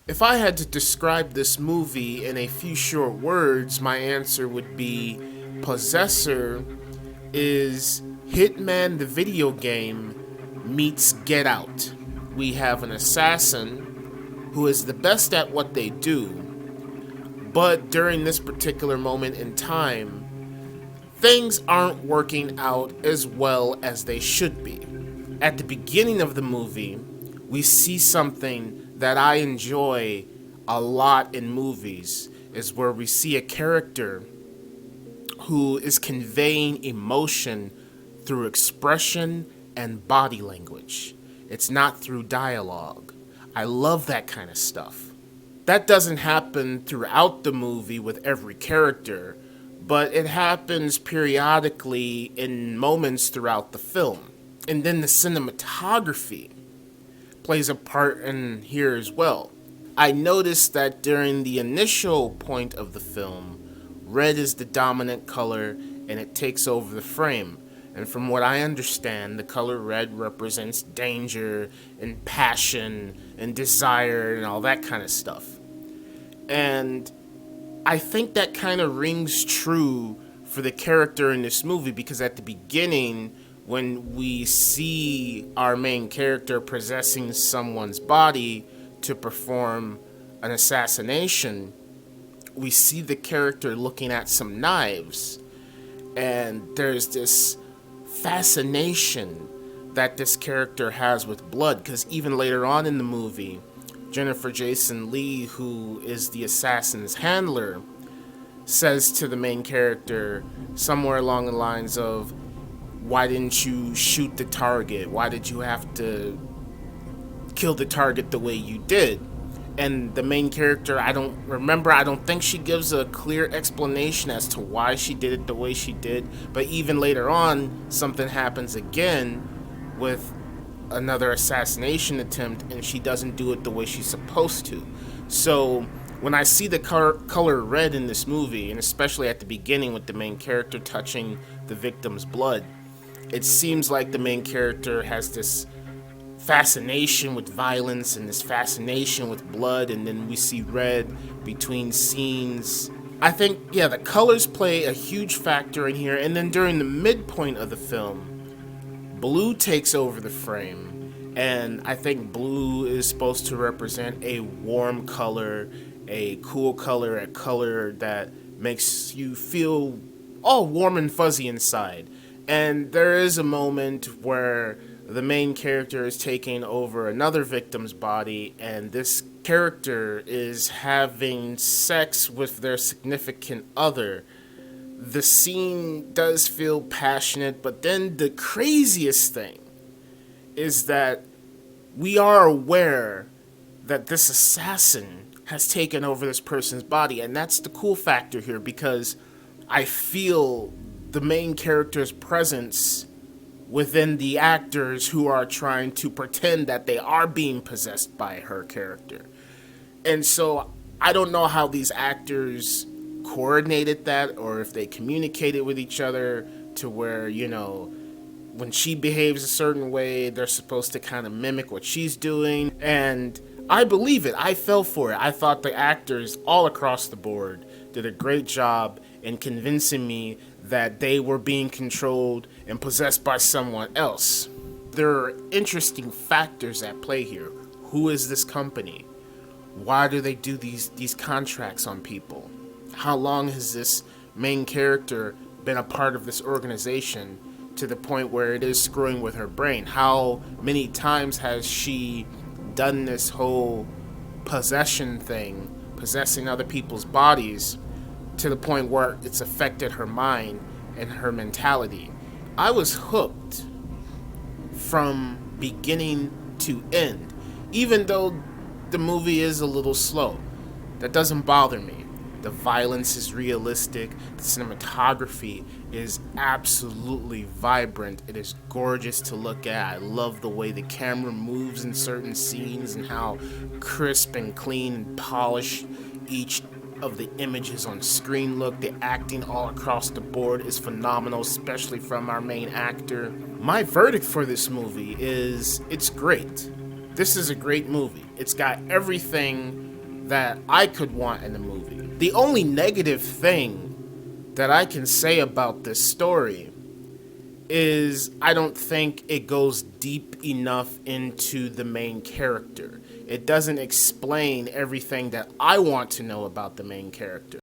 If I had to describe this movie in a few short words, my answer would be Possessor is Hitman the video game meets Get Out. We have an assassin who is the best at what they do, but during this particular moment in time, things aren't working out as well as they should be. At the beginning of the movie, we see something that I enjoy a lot in movies, is where we see a character who is conveying emotion through expression and body language. It's not through dialogue. I love that kind of stuff. That doesn't happen throughout the movie with every character, but it happens periodically in moments throughout the film. And then the cinematography plays a part in here as well. I noticed that during the initial point of the film, red is the dominant color and it takes over the frame. And from what I understand, the color red represents danger and passion and desire and all that kind of stuff. And I think that kind of rings true for the character in this movie, because at the beginning, when we see our main character possessing someone's body to perform an assassination, we see the character looking at some knives, and there's this fascination that this character has with blood, because even later on in the movie, Jennifer Jason Leigh, who is the assassin's handler, says to the main character somewhere along the lines of, why didn't you shoot the target? Why did you have to kill the target the way you did? And the main character, I don't think she gives a clear explanation as to why she did it the way she did. But even later on, something happens again with another assassination attempt, and she doesn't do it the way she's supposed to. So when I see the color red in this movie, and especially at the beginning with the main character touching the victim's blood, it seems like the main character has this fascination with violence and this fascination with blood, and then we see red between scenes. I think, yeah, the colors play a huge factor in here. And then during the midpoint of the film, blue takes over the frame, and I think blue is supposed to represent a warm color, a cool color, a color that makes you feel all warm and fuzzy inside. And there is a moment where the main character is taking over another victim's body, and this character is having sex with their significant other. The scene does feel passionate, but then the craziest thing is that we are aware that this assassin has taken over this person's body, and that's the cool factor here, because I feel the main character's presence within the actors who are trying to pretend that they are being possessed by her character. And so I don't know how these actors coordinated that, or if they communicated with each other to where, when she behaves a certain way, they're supposed to kind of mimic what she's doing. And I believe it. I fell for it. I thought the actors all across the board did a great job in convincing me that they were being controlled and possessed by someone else. There are interesting factors at play here. Who is this company? Why do they do these contracts on people? How long has this main character been a part of this organization to the point where it is screwing with her brain? How many times has she done this whole possession thing, possessing other people's bodies, to the point where it's affected her mind and her mentality? I was hooked from beginning to end, even though the movie is a little slow. That doesn't bother me. The violence is realistic. The cinematography is absolutely vibrant. It is gorgeous to look at. I love the way the camera moves in certain scenes and how crisp and clean and polished each of the images on screen look. The acting all across the board is phenomenal, especially from our main actor. My verdict for this movie is it's great. This is a great movie. It's got everything that I could want in a movie. The only negative thing that I can say about this story is I don't think it goes deep enough into the main character. It doesn't explain everything that I want to know about the main character.